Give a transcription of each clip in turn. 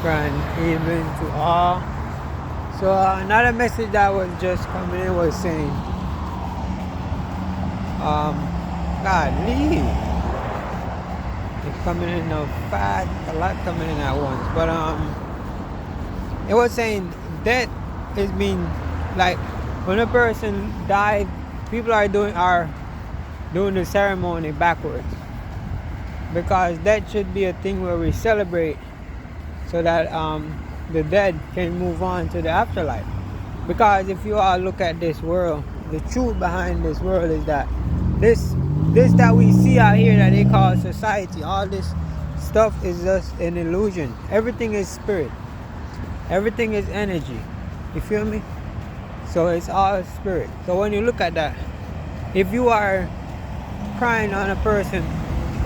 and even to all. So another message that was just coming in was saying, God, leave. It's coming in a lot coming in at once. But it was saying death is being like when a person died, people are doing the ceremony backwards because that should be a thing where we celebrate so that the dead can move on to the afterlife. Because if you all look at this world, the truth behind this world is that this that we see out here that they call society, all this stuff is just an illusion. Everything is spirit. Everything is energy. You feel me? So it's all spirit. So when you look at that, if you are crying on a person,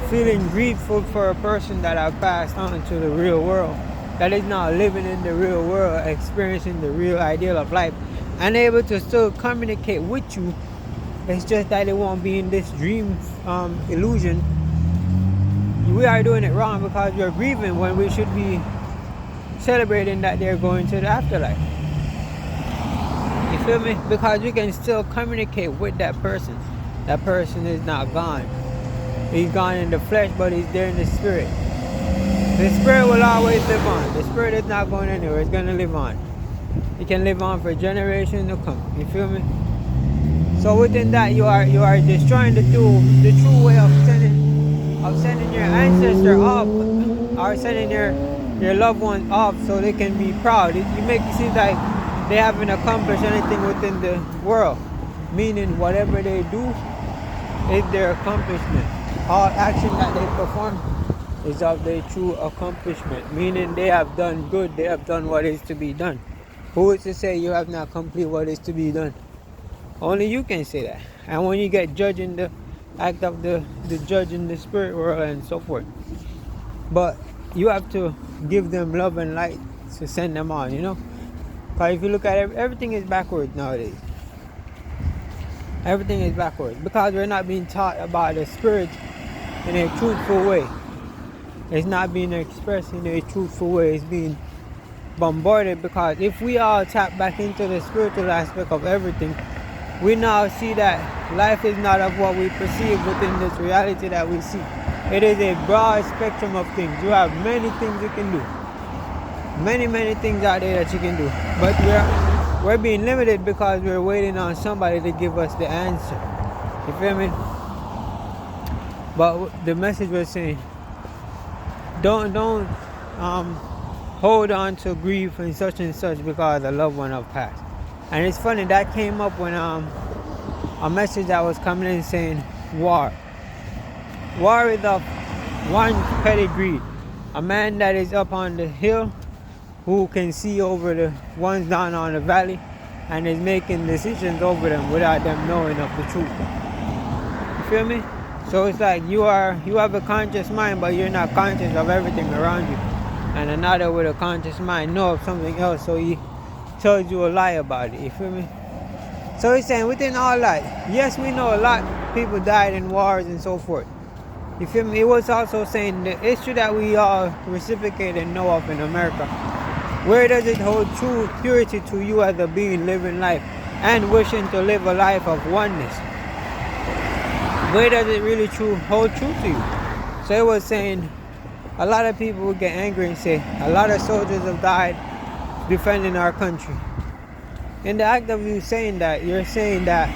feeling grateful for a person that have passed on to the real world, that is now living in the real world, experiencing the real ideal of life, and able to still communicate with you, it's just that it won't be in this dream illusion. We are doing it wrong because we're grieving when we should be celebrating that they're going to the afterlife. You feel me? Because we can still communicate with that person. That person is not gone. He's gone in the flesh, but he's there in the spirit. The spirit will always live on. The spirit is not going anywhere. It's going to live on. It can live on for generations to come. You feel me? So within that, you are destroying the true way of sending your ancestor off, or sending your loved ones off, so they can be proud. You make it seem like they haven't accomplished anything within the world, meaning whatever they do is their accomplishment. All action that they perform is of their true accomplishment, meaning they have done good, they have done what is to be done. Who is to say you have not completed what is to be done? Only you can say that. And when you get judged in the act of the judge in the spirit world and so forth. But you have to give them love and light to send them on, you know? Because if you look at it, everything is backwards nowadays. Everything is backwards. Because we're not being taught about the spirit in a truthful way. It's not being expressed in a truthful way. It's being bombarded, because if we all tap back into the spiritual aspect of everything, we now see that life is not of what we perceive within this reality that we see. It is a broad spectrum of things. You have many things you can do. Many things out there that you can do. But we're being limited because we're waiting on somebody to give us the answer. You feel me? But the message was saying, don't hold on to grief and such because a loved one have passed. And it's funny, that came up when a message that was coming in saying war. War is of one petty greed. A man that is up on the hill who can see over the ones down on the valley and is making decisions over them without them knowing of the truth. You feel me? So it's like you have a conscious mind, but you're not conscious of everything around you. And another with a conscious mind know of something else, so he tells you a lie about it. You feel me? So he's saying within all that, yes, we know a lot of people died in wars and so forth. You feel me? It was also saying the issue that we all reciprocate and know of in America. Where does it hold true purity to you as a being living life and wishing to live a life of oneness? Where does it really hold true to you? So it was saying a lot of people would get angry and say a lot of soldiers have died defending our country. In the act of you saying that, you're saying that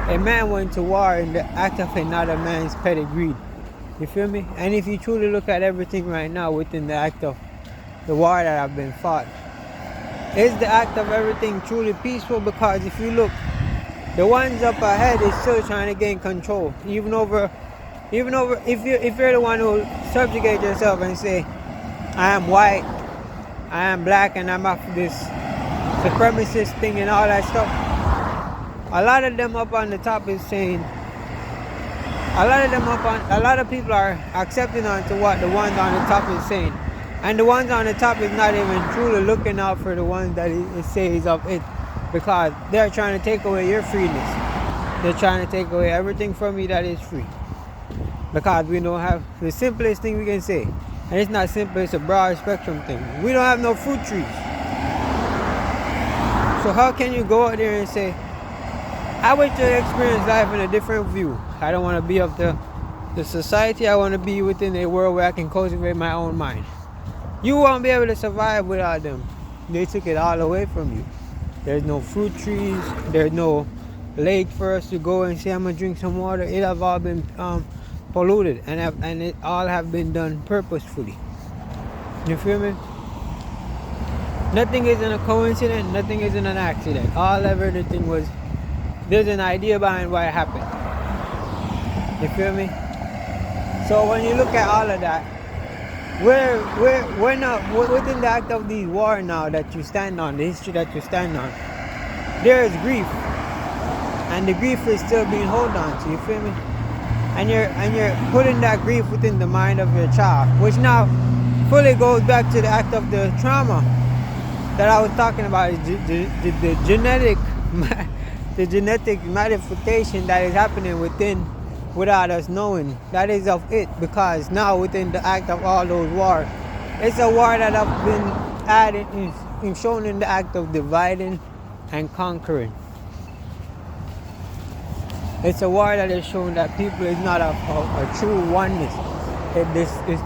a man went to war in the act of another man's petty greed. You feel me? And if you truly look at everything right now within the act of the war that have been fought, is the act of everything truly peaceful? Because if you look, the ones up ahead is still trying to gain control, even over if you're the one who subjugate yourself and say, I am white, I am black, and I'm after this supremacist thing and all that stuff. A lot of them up on the top is saying, a lot of people are accepting onto what the ones on the top is saying. And the ones on the top is not even truly looking out for the ones that it says of it, because they're trying to take away your freeness. They're trying to take away everything from you that is free. Because we don't have, the simplest thing we can say, And it's not simple, it's a broad spectrum thing. We don't have no fruit trees. So how can you go out there and say, I wish to experience life in a different view. I don't want to be of the society. I want to be within a world where I can cultivate my own mind. You won't be able to survive without them. They took it all away from you. There's no fruit trees. There's no lake for us to go and say, I'm going to drink some water. It have all been polluted. And it all have been done purposefully. You feel me? Nothing isn't a coincidence. Nothing isn't an accident. Everything was, there's an idea behind why it happened. You feel me? So when you look at all of that, we're not within the act of these war now that you stand on, the history that you stand on. There is grief, and the grief is still being held on to. You feel me? And you're putting that grief within the mind of your child, which now fully goes back to the act of the trauma that I was talking about. Is the genetic modification that is happening without us knowing. That is of it, because now within the act of all those wars, it's a war that have been added and shown in the act of dividing and conquering. It's a war that is shown that people is not a true oneness. It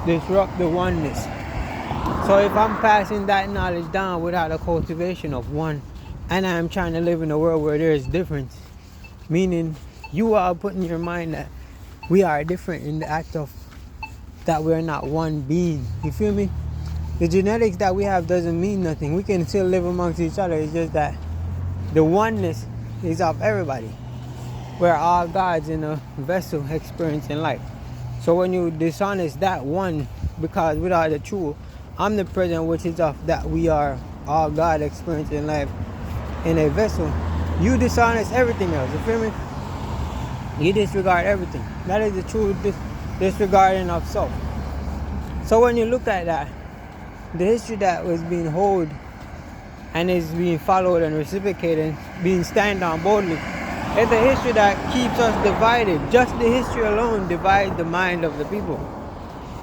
disrupts the oneness. So if I'm passing that knowledge down without a cultivation of one, and I'm trying to live in a world where there is difference, meaning you are putting your mind that we are different in the act of that we're not one being. You feel me? The genetics that we have doesn't mean nothing. We can still live amongst each other. It's just that the oneness is of everybody. We're all gods in a vessel experiencing life. So when you dishonest that one, because without the true omnipresent, which is of that we are all God experiencing life in a vessel, you dishonest everything else. You feel me? You disregard everything. That is the true disregarding of self. So when you look at that, the history that was being held and is being followed and reciprocated, being stand on boldly, it's a history that keeps us divided. Just the history alone divides the mind of the people,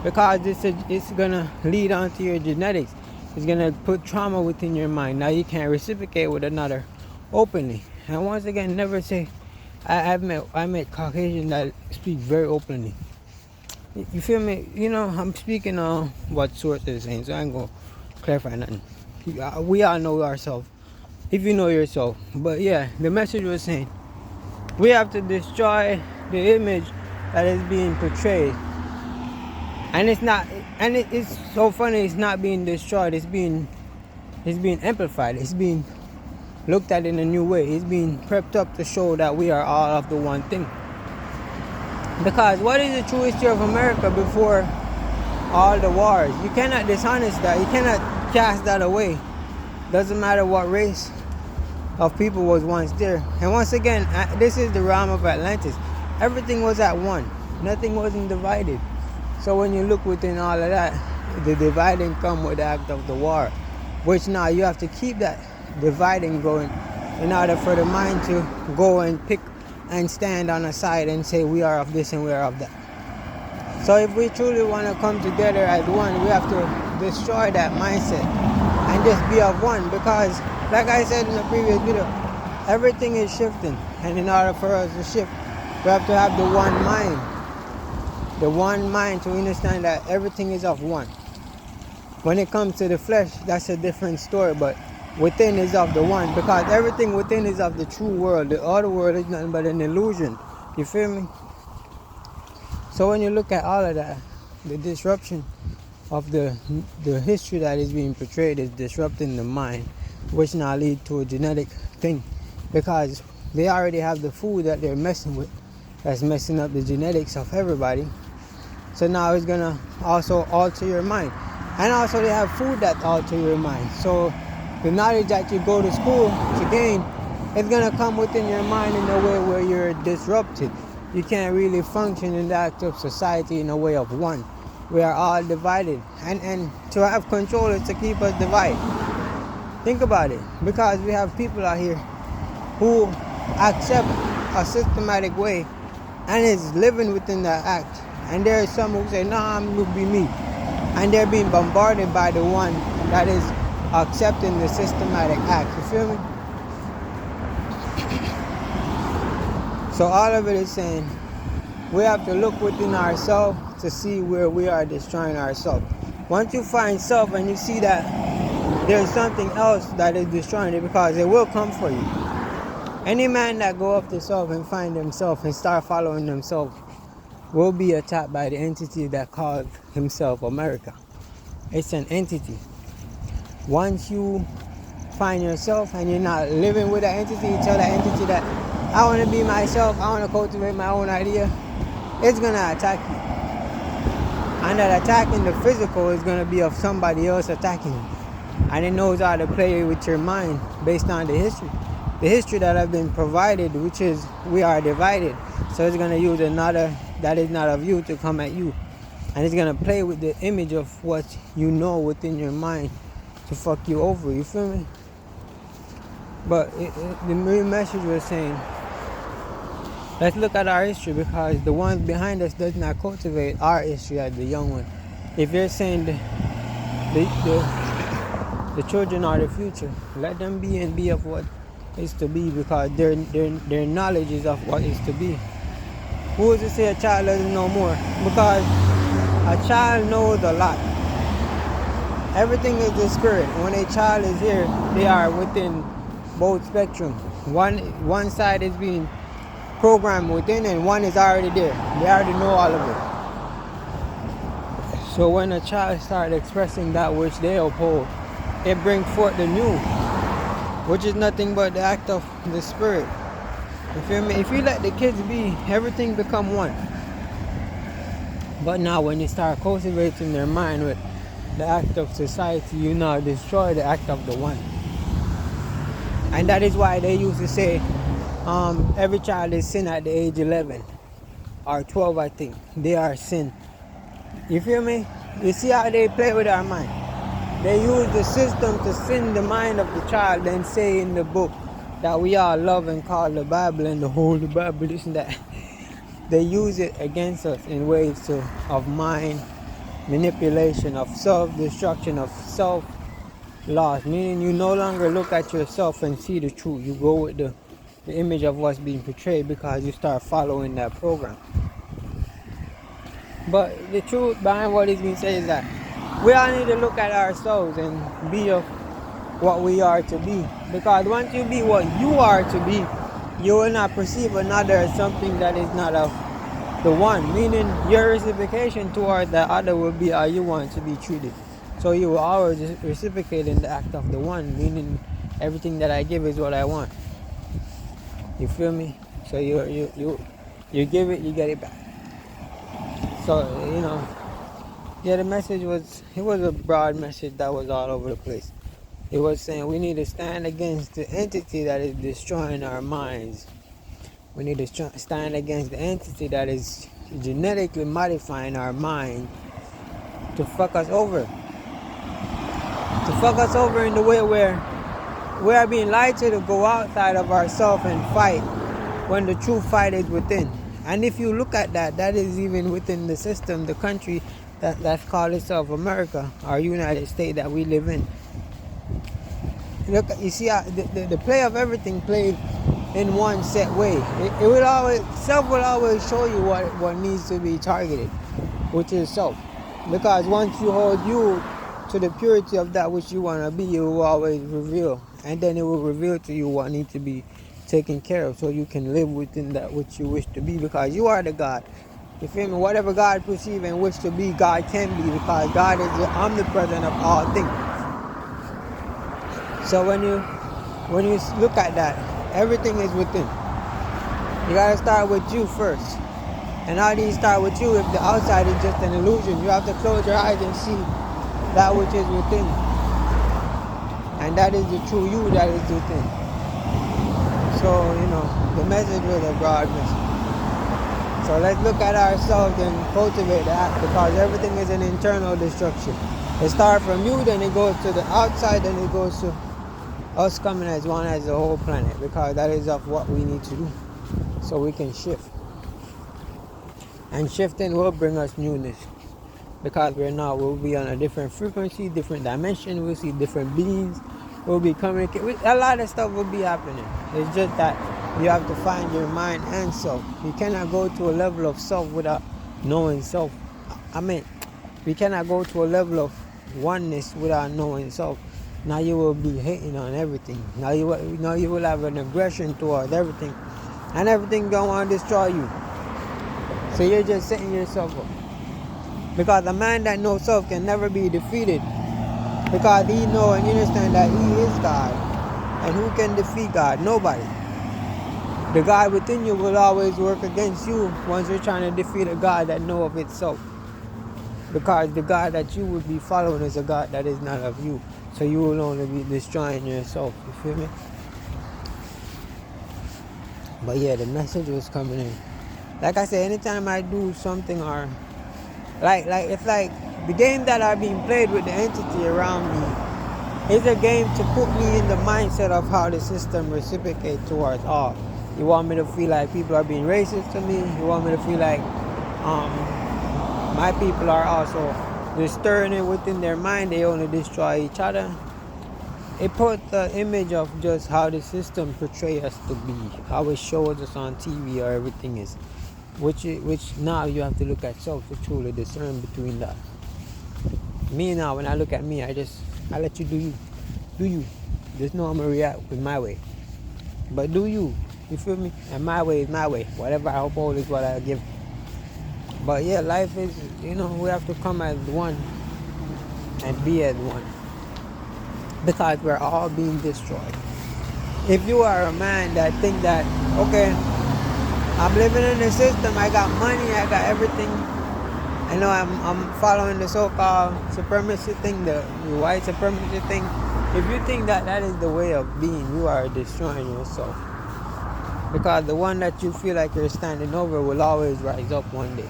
because it's gonna lead on to your genetics. It's gonna put trauma within your mind. Now you can't reciprocate with another openly. And once again, never say, I met Caucasians that speak very openly. You feel me? You know, I'm speaking on what source is saying, so I ain't gonna clarify nothing. We all know ourselves, if you know yourself. But yeah, the message was saying, we have to destroy the image that is being portrayed. And it's not, and it's so funny, it's not being destroyed, it's being amplified, it's being looked at in a new way, it's being prepped up to show that we are all of the one thing. Because what is the true history of America before all the wars? You cannot dishonest that, you cannot cast that away. Doesn't matter what race of people was once there. And once again, this is the realm of Atlantis. Everything was at one. Nothing wasn't divided. So when you look within all of that, the dividing come with the act of the war, which now you have to keep that dividing going in order for the mind to go and pick and stand on a side and say we are of this and we are of that. So if we truly want to come together as one, we have to destroy that mindset and just be of one, because like I said in the previous video, everything is shifting, and in order for us to shift, we have to have the one mind. The one mind to understand that everything is of one. When it comes to the flesh, that's a different story, but within is of the one, because everything within is of the true world. The other world is nothing but an illusion. You feel me? So when you look at all of that, the disruption of the history that is being portrayed is disrupting the mind, which now lead to a genetic thing, because they already have the food that they're messing with that's messing up the genetics of everybody. So now it's gonna also alter your mind, and also they have food that alter your mind. So the knowledge that you go to school to gain, it's gonna come within your mind in a way where you're disrupted. You can't really function in the act of society in a way of one. We are all divided, and to have control is to keep us divided. Think about it, because we have people out here who accept a systematic way and is living within that act. And there is some who say, nah, I'm going to be me. And they're being bombarded by the one that is accepting the systematic act. You feel me? So all of it is saying we have to look within ourselves to see where we are destroying ourselves. Once you find self and you see that there's something else that is destroying it, because it will come for you. Any man that go up to self and find himself and start following himself will be attacked by the entity that calls himself America. It's an entity. Once you find yourself and you're not living with that entity, you tell that entity that I want to be myself, I want to cultivate my own idea, it's going to attack you. And that attack in the physical is going to be of somebody else attacking you. And it knows how to play with your mind based on the history. The history that have been provided, which is we are divided. So it's going to use another that is not of you to come at you. And it's going to play with the image of what you know within your mind to fuck you over. You feel me? But the real message was saying, let's look at our history, because the ones behind us does not cultivate our history as the young one. If you're saying the children are the future, let them be and be of what is to be, because their knowledge is of what is to be. Who is to say a child doesn't know more? Because a child knows a lot. Everything is the spirit. When a child is here, they are within both spectrum. One side is being programmed within and one is already there. They already know all of it. So when a child starts expressing that which they uphold, it brings forth the new, which is nothing but the act of the spirit. You feel me? If you let the kids be, everything become one. But now when you start cultivating their mind with the act of society, you now destroy the act of the one. And that is why they used to say every child is sin at the age 11 or 12, I think. They are sin. You feel me? You see how they play with our mind. They use the system to sin the mind of the child and say in the book that we all love and call the Bible and the Holy Bible, this and that. They use it against us in ways of mind manipulation, of self-destruction, of self-loss. Meaning you no longer look at yourself and see the truth. You go with the image of what's being portrayed because you start following that program. But the truth behind what is being said is that we all need to look at ourselves and be of what we are to be. Because once you be what you are to be, you will not perceive another as something that is not of the one. Meaning your reciprocation toward the other will be how you want to be treated. So you will always reciprocate in the act of the one. Meaning everything that I give is what I want. You feel me? So you give it, you get it back. So, the message was a broad message that was all over the place. It was saying we need to stand against the entity that is destroying our minds. We need to stand against the entity that is genetically modifying our mind to fuck us over. To fuck us over in the way where we are being lied to go outside of ourselves and fight when the true fight is within. And if you look at that, that is even within the system, the country that's called itself America, our United States that we live in. Look, you see how the play of everything played in one set way. It will always, self will always show you what needs to be targeted, which is self. Because once you hold you to the purity of that which you want to be, it will always reveal. And then it will reveal to you what needs to be taken care of so you can live within that which you wish to be, because you are the God. You feel me? Whatever God perceives and wish to be, God can be, because God is the omnipresent of all things. So when you look at that, everything is within. You gotta start with you first. And how do you start with you if the outside is just an illusion? You have to close your eyes and see that which is within. And that is the true you that is within. So, the message was a broad message. So let's look at ourselves and cultivate that, because everything is an internal destruction. It starts from you, then it goes to the outside, then it goes to us coming as one as the whole planet, because that is of what we need to do so we can shift. And shifting will bring us newness. because we're not. We'll be on a different frequency, different dimension. We'll see different beings. We'll be communicating. A lot of stuff will be happening. It's just that you have to find your mind and self. You cannot go to a level of self without knowing self. I mean, we cannot go to a level of oneness without knowing self. Now you will be hating on everything. Now you will have an aggression towards everything, and everything gonna want to destroy you. So you're just setting yourself up. Because a man that knows self can never be defeated. Because he knows and understands that he is God. And who can defeat God? Nobody. The God within you will always work against you once you're trying to defeat a God that knows of itself. Because the God that you would be following is a God that is not of you. So you will only be destroying yourself. You feel me? But yeah, the message was coming in. Like I said, anytime I do something or like it's like the game that are being played with the entity around me is a game to put me in the mindset of how the system reciprocates towards all. You want me to feel like people are being racist to me. You want me to feel like my people are also just stirring it within their mind. They only destroy each other. It put the image of just how the system portrays us to be, how it shows us on TV or everything is. Which now you have to look at self to truly discern between that. Me now, when I look at me, I let you do you. Do you. Just know I'm going to react with my way. But do you. You feel me? And my way is my way. Whatever I uphold is what I give. But yeah, life is, we have to come as one and be as one. Because we're all being destroyed. If you are a man that think that, okay, I'm living in the system, I got money, I got everything. I know I'm following the so-called supremacy thing, the white supremacy thing. If you think that that is the way of being, you are destroying yourself. Because the one that you feel like you're standing over will always rise up one day.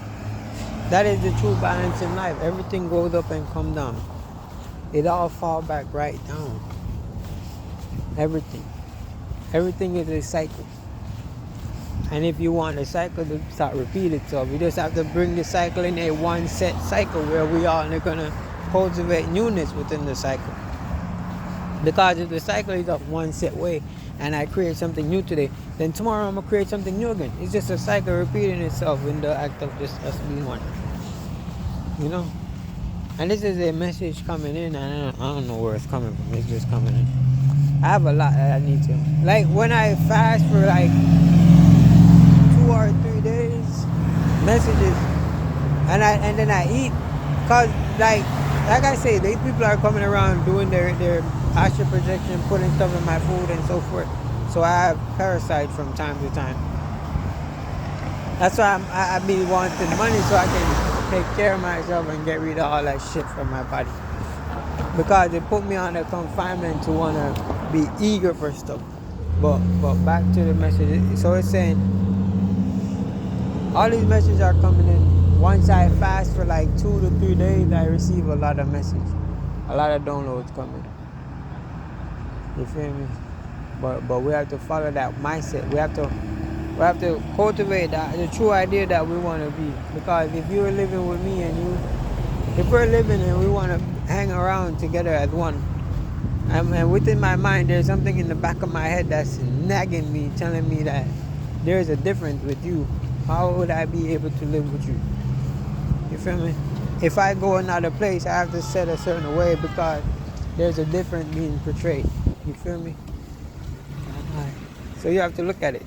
That is the true balance in life. Everything goes up and come down. It all fall back right down. Everything. Everything is a cycle. And if you want the cycle to start repeat itself, you just have to bring the cycle in a one set cycle where we all are going to cultivate newness within the cycle. Because if the cycle is of one set way and I create something new today, then tomorrow I'm going to create something new again. It's just a cycle repeating itself in the act of just us being one. And this is a message coming in, and I don't know where it's coming from. It's just coming in. I have a lot that I need to. Like when I fast for like 2 or 3 days, messages, and then I eat, cause like I say, these people are coming around doing their astral projection, putting stuff in my food and so forth. So I have parasites from time to time. That's why I be wanting money so I can take care of myself and get rid of all that shit from my body. Because it put me on a confinement to want to be eager for stuff. But back to the message. So it's saying, all these messages are coming in. Once I fast for like 2 to 3 days, I receive a lot of messages. A lot of downloads coming. You feel me? But we have to follow that mindset. We have to cultivate the true idea that we want to be. Because if you're living with me if we're living and we want to hang around together as one, and within my mind there's something in the back of my head that's nagging me, telling me that there's a difference with you, how would I be able to live with you? You feel me? If I go another place, I have to set a certain way because there's a difference being portrayed. You feel me? So you have to look at it.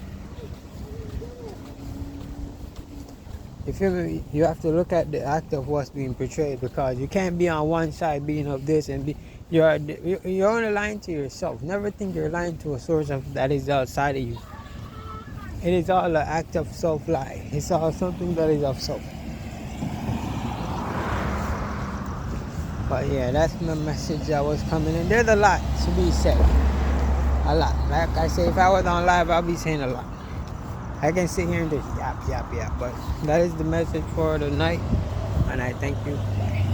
You feel me? You have to look at the act of what's being portrayed, because you can't be on one side being of this and you're only lying to yourself. Never think you're lying to a source that is outside of you. It is all an act of self-lie. It's all something that is of self. But yeah, that's the message that was coming in. There's a lot to be said. A lot. Like I say, if I was on live, I'll be saying a lot. I can sit here and just yap. But that is the message for the night. And I thank you. Bye.